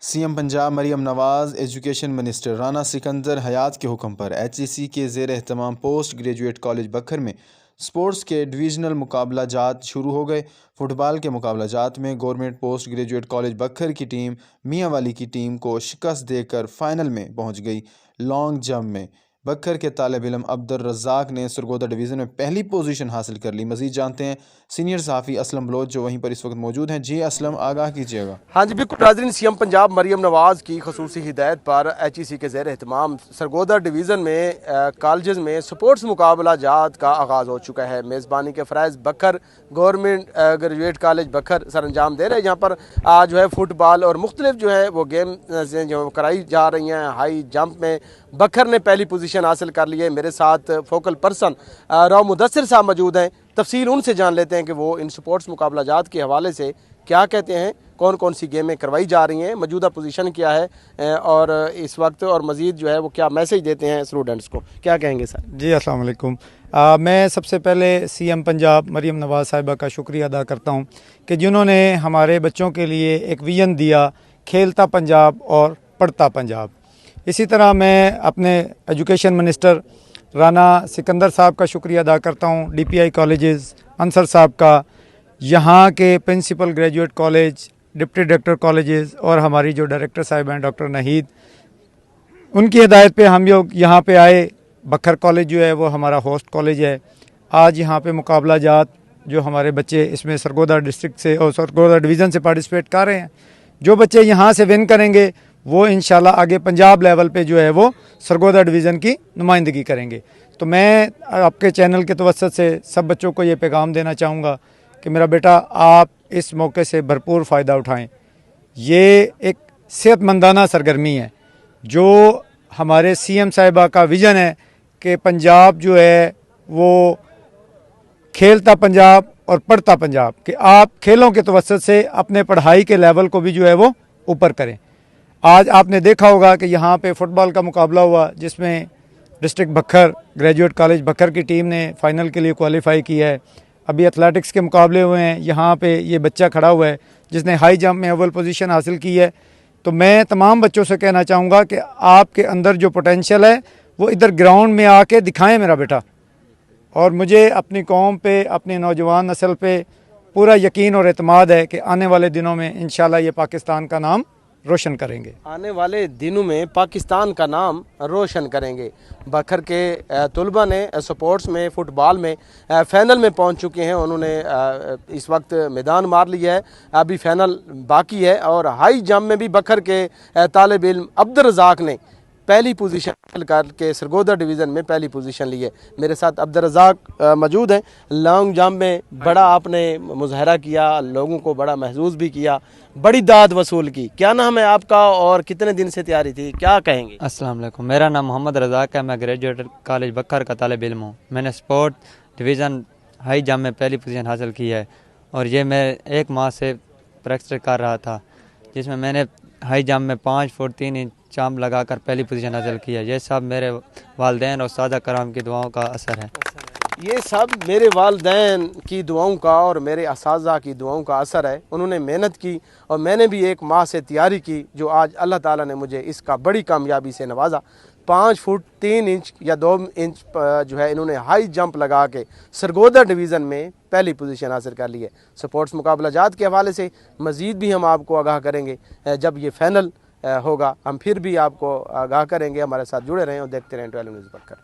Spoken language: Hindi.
CM Punjab Maryam Nawaz education minister Rana Sikandar Hayat के हुक्म पर एचईसी के ज़ेर एहतमाम पोस्ट ग्रेजुएट कॉलेज बखर में स्पोर्ट्स के डिवीज़नल मुकाबला जात शुरू हो गए। फुटबॉल के मुकाबला जात में गवर्नमेंट पोस्ट ग्रेजुएट कॉलेज बखर की टीम मियांवाली की टीम को शिकस्त देकर फाइनल में पहुंच गई। लॉन्ग जंप में बखर के तालिब इल्म अब्दुल रज़ाक ने सरगोदा डिवीज़न में पहली पोजीशन हासिल कर ली। मज़ीद जानते हैं सीनियर सहाफ़ी असलम बलोच जो वहीं पर इस वक्त मौजूद हैं। जी असलम, आगाह कीजिएगा। हाँ जी बिल्कुल नाज़रीन, सीएम पंजाब मरियम नवाज़ की खसूसी हिदायत पर एचईसी के ज़ेर एहतमाम सरगोदा डिवीज़न में कॉलेज में स्पोर्ट्स मुकाबला जात का आगाज़ हो चुका है। मेज़बानी के फ़राइज़ बखर गवर्नमेंट ग्रेजुएट कॉलेज बखर सर अंजाम दे रहे हैं, जहाँ पर जो है फुटबॉल और मुख्तलिफ जो है वो गेम जो कराई जा रही हैं। हाई जंप में बखर ने पहली पोजीशन हासिल कर ली है। मेरे साथ फोकल पर्सन राव मुदस्सिर साहब मौजूद हैं। तफसील उनसे जान लेते हैं कि वो इन स्पोर्ट्स मुकाबला जात के हवाले से क्या कहते हैं, कौन कौन सी गेमें करवाई जा रही हैं, मौजूदा पोजीशन क्या है और इस वक्त और मज़ीद जो है वो क्या मैसेज देते हैं स्टूडेंट्स को, क्या कहेंगे सर? जी अस्सलाम वालेकुम। मैं सबसे पहले सीएम पंजाब मरियम नवाज़ साहिबा का शुक्रिया अदा करता हूं कि जिन्होंने हमारे बच्चों के लिए एक विजन दिया, खेलता पंजाब और पढ़ता पंजाब। इसी तरह मैं अपने एजुकेशन मिनिस्टर राना सिकंदर साहब का शुक्रिया अदा करता हूं, डीपीआई कॉलेजेस अंसर साहब का, यहाँ के principal graduate college, deputy director colleges और हमारी जो डायरेक्टर साहिब हैं डॉक्टर नहीद, उनकी हिदायत पे हम लोग यहाँ पे आए। बखर कॉलेज जो है वो हमारा होस्ट कॉलेज है। आज यहाँ पे मुकाबला जात जो हमारे बच्चे इसमें सरगोदा डिस्ट्रिक्ट से और सरगोदा डिवीज़न से पार्टिसिपेट कर रहे हैं, जो बच्चे यहाँ से विन करेंगे वो इंशाल्लाह आगे पंजाब लेवल पे जो है वो सरगोदा डिवीज़न की नुमाइंदगी करेंगे। तो मैं आपके चैनल के तवस्सुत से सब बच्चों को ये पैगाम देना चाहूँगा कि मेरा बेटा आप इस मौके से भरपूर फ़ायदा उठाएं। ये एक सेहतमंदाना सरगर्मी है जो हमारे सीएम साहिबा का विज़न है कि पंजाब जो है वो खेलता पंजाब और पढ़ता पंजाब, कि आप खेलों के तवस्सुत से अपने पढ़ाई के लेवल को भी जो है वो ऊपर करें। आज आपने देखा होगा कि यहाँ पे फुटबॉल का मुकाबला हुआ जिसमें डिस्ट्रिक्ट बखर ग्रेजुएट कॉलेज बखर की टीम ने फ़ाइनल के लिए क्वालिफाई किया है। अभी एथलेटिक्स के मुकाबले हुए हैं, यहाँ पे ये बच्चा खड़ा हुआ है जिसने हाई जंप में अव्वल पोजीशन हासिल की है। तो मैं तमाम बच्चों से कहना चाहूँगा कि आपके अंदर जो पोटेंशियल है वो इधर ग्राउंड में आके दिखाएं मेरा बेटा। और मुझे अपनी कौम पे, अपनी नौजवान नस्ल पे पूरा यकीन और एतमाद है कि आने वाले दिनों में इंशाल्लाह ये पाकिस्तान का नाम रोशन करेंगे। आने वाले दिनों में पाकिस्तान का नाम रोशन करेंगे। बखर के तलबा ने स्पोर्ट्स में फ़ुटबॉल में फ़ाइनल में पहुंच चुके हैं। उन्होंने इस वक्त मैदान मार लिया है, अभी फ़ाइनल बाकी है। और हाई जंप में भी बखर के तालिब इल्म अब्दुल रज़ाक ने पहली पोजीशन हासिल करके सरगोदा डिवीज़न में पहली पोजीशन ली है। मेरे साथ अब्दुल रज़ाक मौजूद हैं। लॉन्ग जंप में बड़ा आपने मुज़ाहरा किया, लोगों को बड़ा महसूस भी किया, बड़ी दाद वसूल की। क्या नाम है आपका और कितने दिन से तैयारी थी, क्या कहेंगे? अस्सलाम वालेकुम, मेरा नाम मोहम्मद रज़ाक है। मैं ग्रेजुएट कॉलेज बखर का तालिब इल्म हूँ। मैंने स्पोर्ट डिवीज़न हाई जंप में पहली पोजीशन हासिल की है और ये मैं 1 माह से प्रैक्टिस कर रहा था, जिसमें मैंने हाई जंप में 5 फुट 3 इंच चांप लगाकर पहली पोजीशन हासिल की है। ये सब मेरे वालिदैन और सादा कराम की दुआओं का असर है। ये सब मेरे वालिदैन की दुआओं का और मेरे असातिज़ा की दुआओं का असर है। उन्होंने मेहनत की और मैंने भी 1 माह से तैयारी की, जो आज अल्लाह ताला ने मुझे इसका बड़ी कामयाबी से नवाजा। 5 फुट 3 इंच या 2 इंच जो है इन्होंने हाई जंप लगा के सरगोदा डिवीज़न में पहली पोजीशन हासिल कर ली है। स्पोर्ट्स मुकाबला जात के हवाले से मज़ीद भी हम आपको आगाह करेंगे। जब ये फ़ाइनल होगा हम फिर भी आपको आगाह करेंगे। हमारे साथ जुड़े रहें और देखते रहें 12 न्यूज़ बखर।